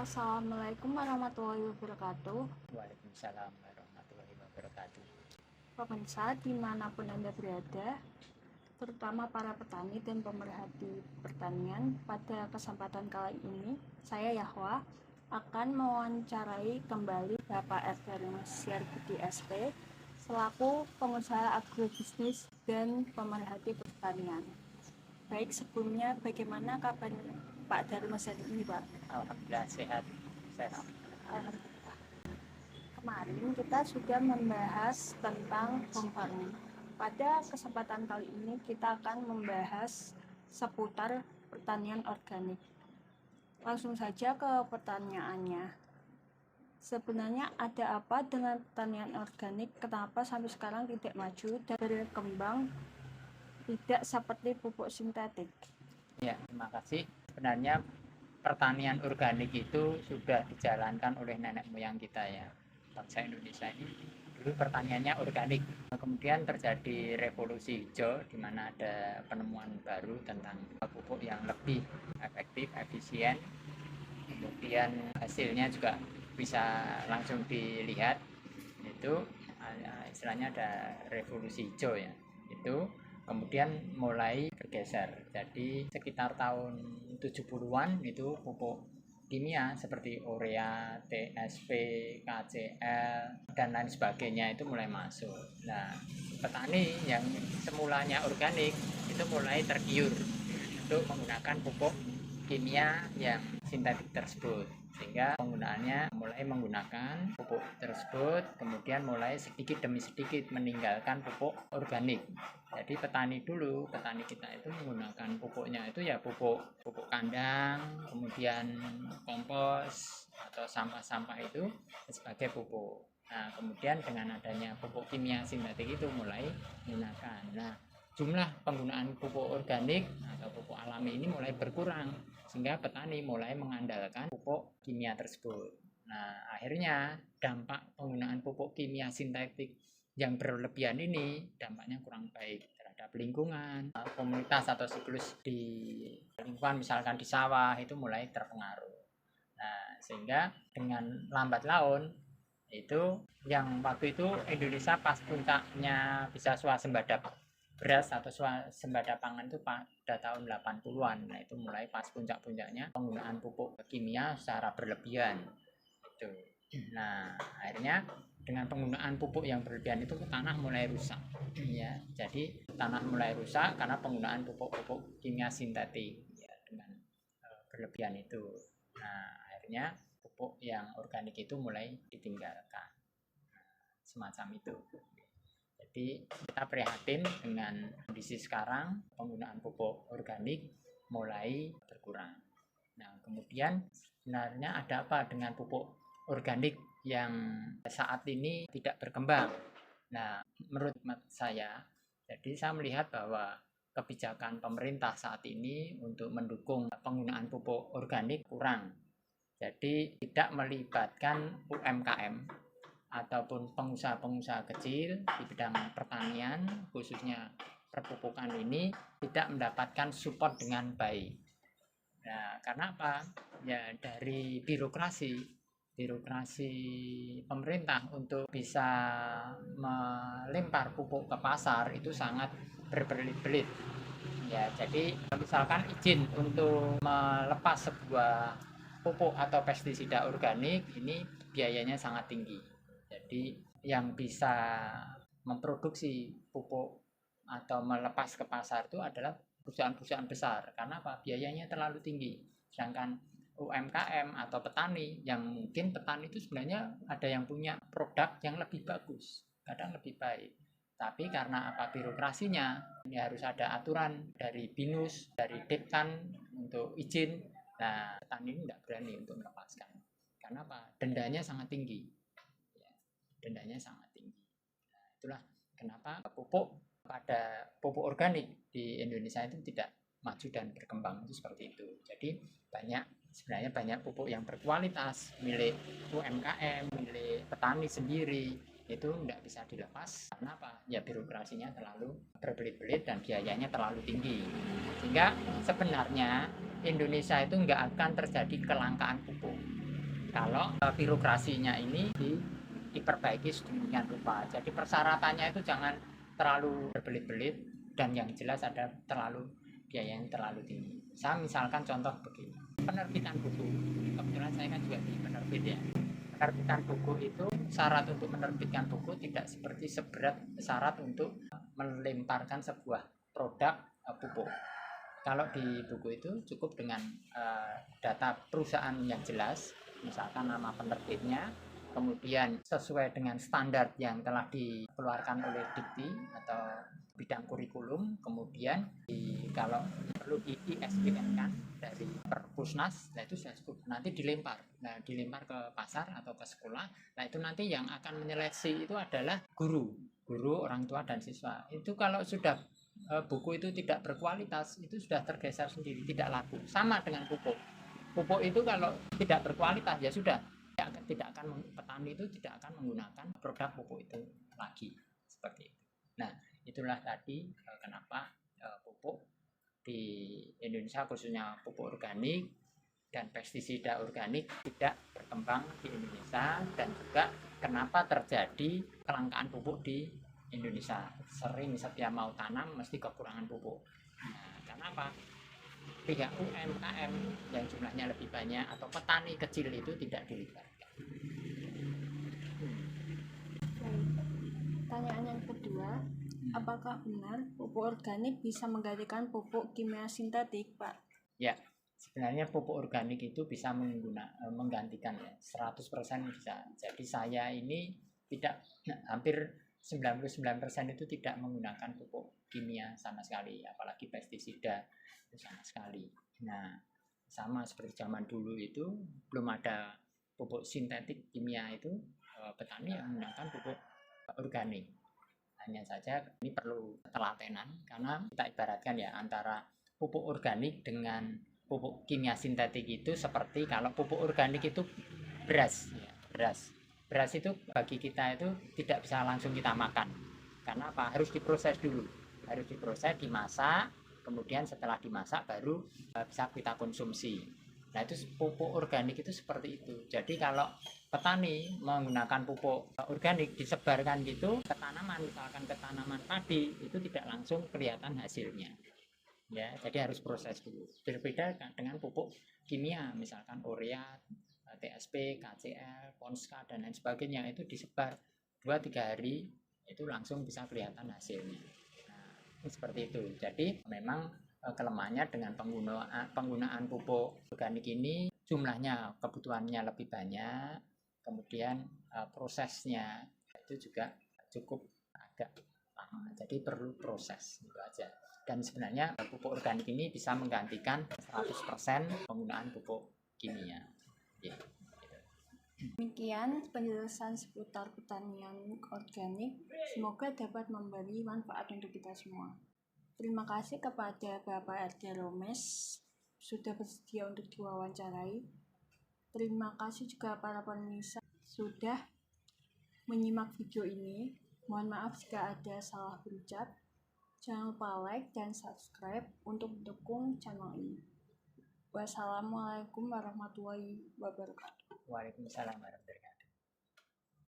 Assalamualaikum warahmatullahi wabarakatuh. Waalaikumsalam warahmatullahi wabarakatuh. Pemirsa dimanapun Anda berada, terutama para petani dan pemerhati pertanian, pada kesempatan kali ini saya Yahwa akan mewawancarai kembali Bapak Erdarimus Siarbudi SP selaku pengusaha agrobisnis dan pemerhati pertanian. Baik, sebelumnya bagaimana kabar Pak Darmus ini, Pak? Alhamdulillah sehat. Alhamdulillah. Kemarin kita sudah membahas tentang home farming. Pada kesempatan kali ini kita akan membahas seputar pertanian organik. Langsung saja ke pertanyaannya. Sebenarnya ada apa dengan pertanian organik? Kenapa sampai sekarang tidak maju dan berkembang tidak seperti pupuk sintetik? Ya, terima kasih. Sebenarnya pertanian organik itu sudah dijalankan oleh nenek moyang kita ya. Bangsa Indonesia ini dulu pertaniannya organik. Kemudian terjadi revolusi hijau di mana ada penemuan baru tentang pupuk yang lebih efektif, efisien. Kemudian hasilnya juga bisa langsung dilihat. Itu istilahnya ada revolusi hijau ya. Itu kemudian mulai bergeser. Jadi sekitar tahun 70-an itu pupuk kimia seperti urea, TSP, KCL, dan lain sebagainya itu mulai masuk. Nah, petani yang semulanya organik itu mulai tergiur untuk menggunakan pupuk kimia yang sintetik tersebut, sehingga penggunaannya mulai menggunakan pupuk tersebut, kemudian mulai sedikit demi sedikit meninggalkan pupuk organik. Jadi petani kita itu menggunakan pupuknya itu ya pupuk kandang, kemudian kompos atau sampah-sampah itu sebagai pupuk. Nah, kemudian dengan adanya pupuk kimia sintetik itu mulai menggunakan. Nah, jumlah penggunaan pupuk organik atau pupuk alami ini mulai berkurang, sehingga petani mulai mengandalkan pupuk kimia tersebut. Nah, akhirnya dampak penggunaan pupuk kimia sintetik yang berlebihan ini dampaknya kurang baik terhadap lingkungan, komunitas atau siklus di lingkungan, misalkan di sawah itu mulai terpengaruh. Nah, sehingga dengan lambat laun itu yang waktu itu Indonesia pas puncaknya bisa swasembada beras atau swasembada pangan itu pada tahun 80-an. Nah, itu mulai pas puncak-puncaknya penggunaan pupuk kimia secara berlebihan. Itu. Nah, akhirnya dengan penggunaan pupuk yang berlebihan itu tanah mulai rusak. Ya, jadi tanah mulai rusak karena penggunaan pupuk-pupuk kimia sintetik ya, dengan berlebihan itu. Nah, akhirnya pupuk yang organik itu mulai ditinggalkan. Semacam itu. Jadi kita prihatin dengan kondisi sekarang, penggunaan pupuk organik mulai berkurang. Nah, kemudian sebenarnya ada apa dengan pupuk organik yang saat ini tidak berkembang? Nah, menurut saya, jadi saya melihat bahwa kebijakan pemerintah saat ini untuk mendukung penggunaan pupuk organik kurang. Jadi tidak melibatkan UMKM ataupun pengusaha-pengusaha kecil di bidang pertanian, khususnya perpupukan ini tidak mendapatkan support dengan baik. Nah, karena apa? Ya dari birokrasi pemerintah untuk bisa melempar pupuk ke pasar itu sangat berbelit-belit. Ya, jadi misalkan izin untuk melepas sebuah pupuk atau pestisida organik ini biayanya sangat tinggi. Jadi yang bisa memproduksi pupuk atau melepas ke pasar itu adalah perusahaan-perusahaan besar. Karena apa? Biayanya terlalu tinggi. Sedangkan UMKM atau petani, yang mungkin petani itu sebenarnya ada yang punya produk yang lebih bagus, kadang lebih baik. Tapi karena apa, birokrasinya, ini harus ada aturan dari BINUS, dari Depkan untuk izin. Nah, petani ini tidak berani untuk melepaskan. Karena apa? Dendanya sangat tinggi. Dendanya sangat tinggi. Nah, itulah kenapa pupuk organik di Indonesia itu tidak maju dan berkembang itu seperti itu. Jadi sebenarnya banyak pupuk yang berkualitas milik UMKM, milik petani sendiri itu tidak bisa dilepas karena apa? Ya birokrasinya terlalu berbelit-belit dan biayanya terlalu tinggi. Sehingga sebenarnya Indonesia itu nggak akan terjadi kelangkaan pupuk. kalau birokrasinya ini diperbaiki sedemikian rupa. Jadi persyaratannya itu jangan terlalu berbelit-belit dan yang jelas ada biaya yang terlalu tinggi. Saya misalkan contoh begini, penerbitan buku, kebetulan saya kan juga di penerbit ya. Penerbitan buku itu syarat untuk menerbitkan buku tidak seperti seberat syarat untuk melemparkan sebuah produk pupuk. Kalau di buku itu cukup dengan data perusahaan yang jelas, misalkan nama penerbitnya, kemudian sesuai dengan standar yang telah dikeluarkan oleh Dikti atau bidang kurikulum, kemudian kalau perlu di ISBN kan dari Perpusnas, nah itu sudah cukup. Nanti dilempar ke pasar atau ke sekolah. Nah itu nanti yang akan menyeleksi itu adalah guru, orang tua dan siswa. Itu kalau sudah buku itu tidak berkualitas, itu sudah tergeser sendiri, tidak laku. Sama dengan pupuk. Pupuk itu kalau tidak berkualitas ya sudah, petani itu tidak akan menggunakan produk pupuk itu lagi, seperti itu. Nah itulah tadi kenapa pupuk di Indonesia, khususnya pupuk organik dan pestisida organik tidak berkembang di Indonesia, dan juga kenapa terjadi kelangkaan pupuk di Indonesia. Sering setiap mau tanam mesti kekurangan pupuk. Nah, kenapa? Pihak UMKM yang jumlahnya lebih banyak atau petani kecil itu tidak dilibatkan. Pertanyaan yang kedua, apakah benar pupuk organik bisa menggantikan pupuk kimia sintetik, Pak? Ya, sebenarnya pupuk organik itu bisa menggantikan ya, 100% bisa. Jadi saya ini hampir 99% itu tidak menggunakan pupuk kimia sama sekali, apalagi pestisida itu sama sekali. Nah, sama seperti zaman dulu itu belum ada pupuk sintetik kimia itu, petani yang menggunakan pupuk organik. Hanya saja ini perlu telatenan, karena kita ibaratkan ya antara pupuk organik dengan pupuk kimia sintetik itu seperti kalau pupuk organik itu beras ya, beras itu bagi kita itu tidak bisa langsung kita makan. Karena apa? Harus diproses dulu, dimasak, kemudian setelah dimasak baru bisa kita konsumsi. Nah itu pupuk organik itu seperti itu. Jadi kalau petani menggunakan pupuk organik disebarkan gitu ke tanaman, misalkan ke tanaman padi, itu tidak langsung kelihatan hasilnya. Ya, jadi harus proses dulu. Berbeda dengan pupuk kimia, misalkan urea, TSP, KCL, Ponska dan lain sebagainya, itu disebar 2-3 hari itu langsung bisa kelihatan hasilnya. Nah, seperti itu. Jadi memang kelemahannya dengan penggunaan pupuk organik ini, jumlahnya kebutuhannya lebih banyak, kemudian prosesnya itu juga cukup agak lama, jadi perlu proses gitu aja. Dan sebenarnya pupuk organik ini bisa menggantikan 100% penggunaan pupuk kimia. Demikian penjelasan seputar pertanian organik, semoga dapat memberi manfaat untuk kita semua. Terima kasih kepada Bapak RD Romes sudah bersedia untuk diwawancarai. Terima kasih juga para pemirsa sudah menyimak video ini. Mohon maaf jika ada salah berucap. Jangan lupa like dan subscribe untuk mendukung channel ini. Wassalamualaikum warahmatullahi wabarakatuh. Waalaikumsalam warahmatullahi wabarakatuh.